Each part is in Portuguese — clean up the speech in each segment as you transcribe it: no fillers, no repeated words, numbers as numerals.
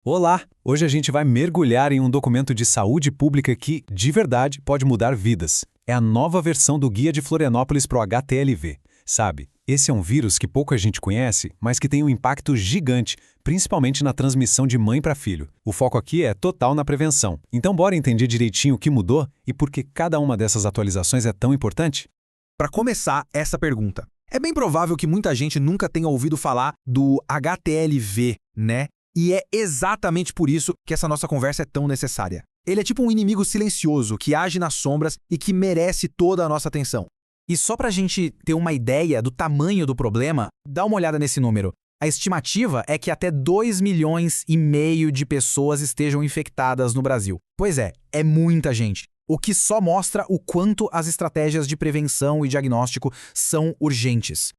Olá! Hoje a gente vai mergulhar em um documento de saúde pública que, de verdade, pode mudar vidas. É a nova versão do Guia de Florianópolis para o HTLV. Sabe, esse é um vírus que pouca gente conhece, mas que tem um impacto gigante, principalmente na transmissão de mãe para filho. O foco aqui é total na prevenção. Então bora entender direitinho o que mudou e por que cada uma dessas atualizações é tão importante? Para começar, essa pergunta. É bem provável que muita gente nunca tenha ouvido falar do HTLV, né? E é exatamente por isso que essa nossa conversa é tão necessária. Ele é tipo um inimigo silencioso que age nas sombras e que merece toda a nossa atenção. E só para a gente ter uma ideia do tamanho do problema, dá uma olhada nesse número. A estimativa é que até 2,5 milhões de pessoas estejam infectadas no Brasil. Pois é muita gente. O que só mostra o quanto as estratégias de prevenção e diagnóstico são urgentes.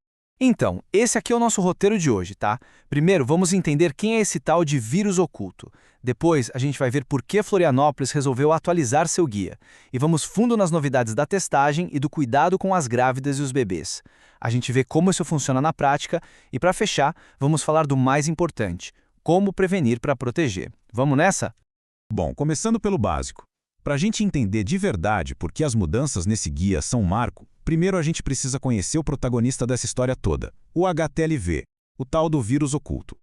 Então, esse aqui é o nosso roteiro de hoje, tá? Primeiro, vamos entender quem é esse tal de vírus oculto. Depois, a gente vai ver por que Florianópolis resolveu atualizar seu guia. E vamos fundo nas novidades da testagem e do cuidado com as grávidas e os bebês. A gente vê como isso funciona na prática e, para fechar, vamos falar do mais importante: como prevenir para proteger. Vamos nessa? Bom, começando pelo básico. Para a gente entender de verdade por que as mudanças nesse guia são um marco, primeiro a gente precisa conhecer o protagonista dessa história toda, o HTLV, o tal do vírus oculto.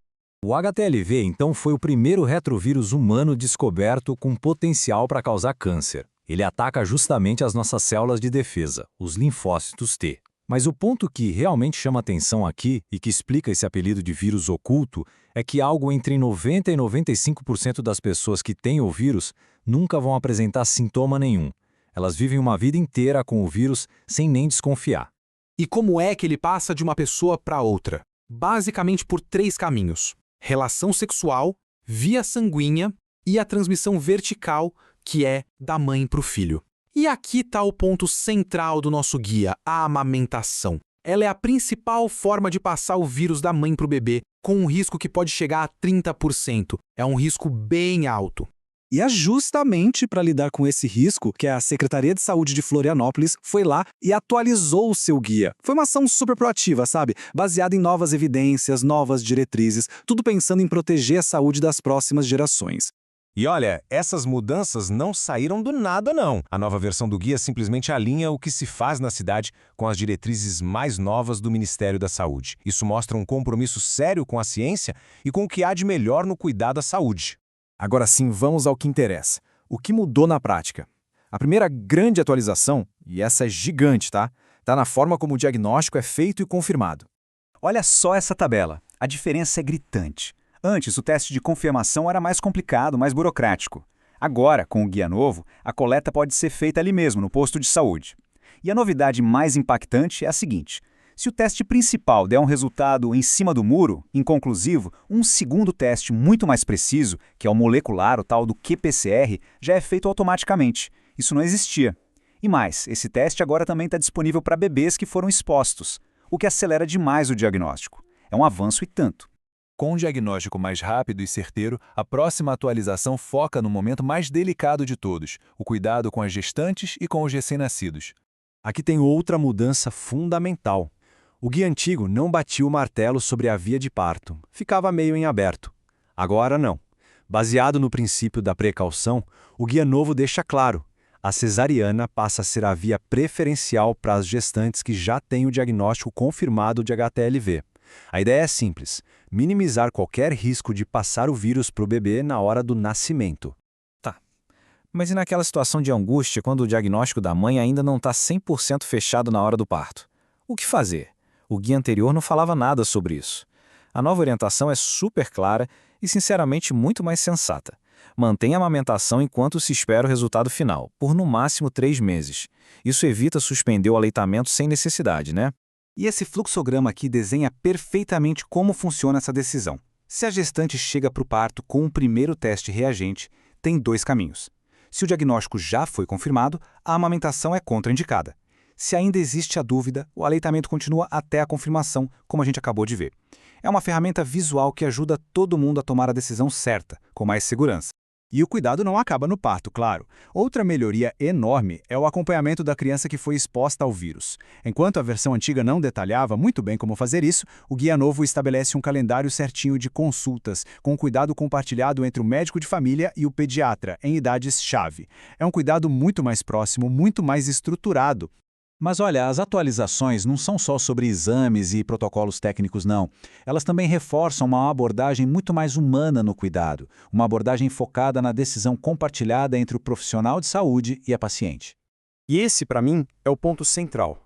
O HTLV, então, foi o primeiro retrovírus humano descoberto com potencial para causar câncer. Ele ataca justamente as nossas células de defesa, os linfócitos T. Mas o ponto que realmente chama atenção aqui e que explica esse apelido de vírus oculto é que algo entre 90% e 95% das pessoas que têm o vírus nunca vão apresentar sintoma nenhum. Elas vivem uma vida inteira com o vírus sem nem desconfiar. E como é que ele passa de uma pessoa para outra? Basicamente por 3 caminhos: relação sexual, via sanguínea e a transmissão vertical, que é da mãe para o filho. E aqui está o ponto central do nosso guia, a amamentação. Ela é a principal forma de passar o vírus da mãe para o bebê, com um risco que pode chegar a 30%. É um risco bem alto. E é justamente para lidar com esse risco que a Secretaria de Saúde de Florianópolis foi lá e atualizou o seu guia. Foi uma ação super proativa, sabe? Baseada em novas evidências, novas diretrizes, tudo pensando em proteger a saúde das próximas gerações. E olha, essas mudanças não saíram do nada não. A nova versão do guia simplesmente alinha o que se faz na cidade com as diretrizes mais novas do Ministério da Saúde. Isso mostra um compromisso sério com a ciência e com o que há de melhor no cuidado à saúde. Agora sim, vamos ao que interessa. O que mudou na prática? A primeira grande atualização, e essa é gigante, tá? Está na forma como o diagnóstico é feito e confirmado. Olha só essa tabela. A diferença é gritante. Antes, o teste de confirmação era mais complicado, mais burocrático. Agora, com o guia novo, a coleta pode ser feita ali mesmo, no posto de saúde. E a novidade mais impactante é a seguinte: se o teste principal der um resultado em cima do muro, inconclusivo, um segundo teste muito mais preciso, que é o molecular, o tal do qPCR, já é feito automaticamente. Isso não existia. E mais, esse teste agora também está disponível para bebês que foram expostos, o que acelera demais o diagnóstico. É um avanço e tanto. Com um diagnóstico mais rápido e certeiro, a próxima atualização foca no momento mais delicado de todos, o cuidado com as gestantes e com os recém-nascidos. Aqui tem outra mudança fundamental. O guia antigo não batia o martelo sobre a via de parto, ficava meio em aberto. Agora não. Baseado no princípio da precaução, o guia novo deixa claro: a cesariana passa a ser a via preferencial para as gestantes que já têm o diagnóstico confirmado de HTLV. A ideia é simples: minimizar qualquer risco de passar o vírus para o bebê na hora do nascimento. Mas e naquela situação de angústia quando o diagnóstico da mãe ainda não está 100% fechado na hora do parto? O que fazer? O guia anterior não falava nada sobre isso. A nova orientação é super clara e, sinceramente, muito mais sensata. Mantenha a amamentação enquanto se espera o resultado final, por no máximo 3 meses. Isso evita suspender o aleitamento sem necessidade, né? E esse fluxograma aqui desenha perfeitamente como funciona essa decisão. Se a gestante chega para o parto com o primeiro teste reagente, tem 2 caminhos. Se o diagnóstico já foi confirmado, a amamentação é contraindicada. Se ainda existe a dúvida, o aleitamento continua até a confirmação, como a gente acabou de ver. É uma ferramenta visual que ajuda todo mundo a tomar a decisão certa, com mais segurança. E o cuidado não acaba no parto, claro. Outra melhoria enorme é o acompanhamento da criança que foi exposta ao vírus. Enquanto a versão antiga não detalhava muito bem como fazer isso, o guia novo estabelece um calendário certinho de consultas, com cuidado compartilhado entre o médico de família e o pediatra, em idades-chave. É um cuidado muito mais próximo, muito mais estruturado. Mas olha, as atualizações não são só sobre exames e protocolos técnicos, não. Elas também reforçam uma abordagem muito mais humana no cuidado, uma abordagem focada na decisão compartilhada entre o profissional de saúde e a paciente. E esse, para mim, é o ponto central.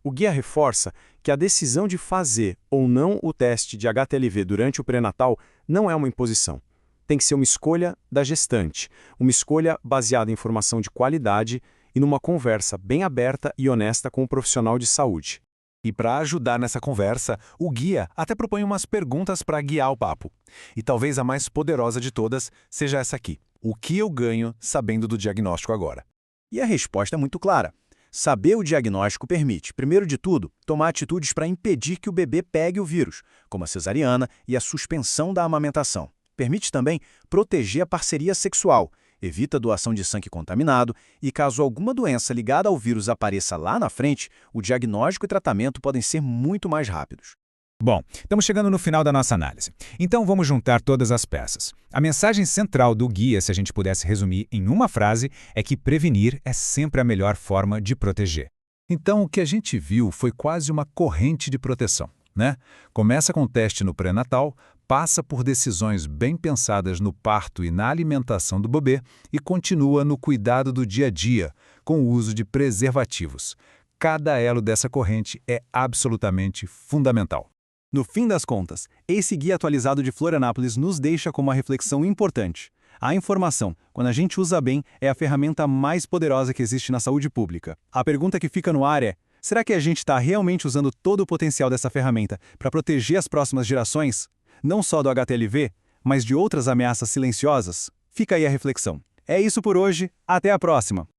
O guia reforça que a decisão de fazer ou não o teste de HTLV durante o pré-natal não é uma imposição. Tem que ser uma escolha da gestante, uma escolha baseada em informação de qualidade e numa conversa bem aberta e honesta com o profissional de saúde. E para ajudar nessa conversa, o guia até propõe umas perguntas para guiar o papo. E talvez a mais poderosa de todas seja essa aqui: o que eu ganho sabendo do diagnóstico agora? E a resposta é muito clara. Saber o diagnóstico permite, primeiro de tudo, tomar atitudes para impedir que o bebê pegue o vírus, como a cesariana e a suspensão da amamentação. Permite também proteger a parceria sexual, evita a doação de sangue contaminado e, caso alguma doença ligada ao vírus apareça lá na frente, o diagnóstico e tratamento podem ser muito mais rápidos. Bom, estamos chegando no final da nossa análise. Então vamos juntar todas as peças. A mensagem central do guia, se a gente pudesse resumir em uma frase, é que prevenir é sempre a melhor forma de proteger. Então, o que a gente viu foi quase uma corrente de proteção, né? Começa com o teste no pré-natal, passa por decisões bem pensadas no parto e na alimentação do bebê e continua no cuidado do dia a dia, com o uso de preservativos. Cada elo dessa corrente é absolutamente fundamental. No fim das contas, esse guia atualizado de Florianópolis nos deixa com uma reflexão importante. A informação, quando a gente usa bem, é a ferramenta mais poderosa que existe na saúde pública. A pergunta que fica no ar é: será que a gente está realmente usando todo o potencial dessa ferramenta para proteger as próximas gerações? Não só do HTLV, mas de outras ameaças silenciosas? Fica aí a reflexão. É isso por hoje, até a próxima!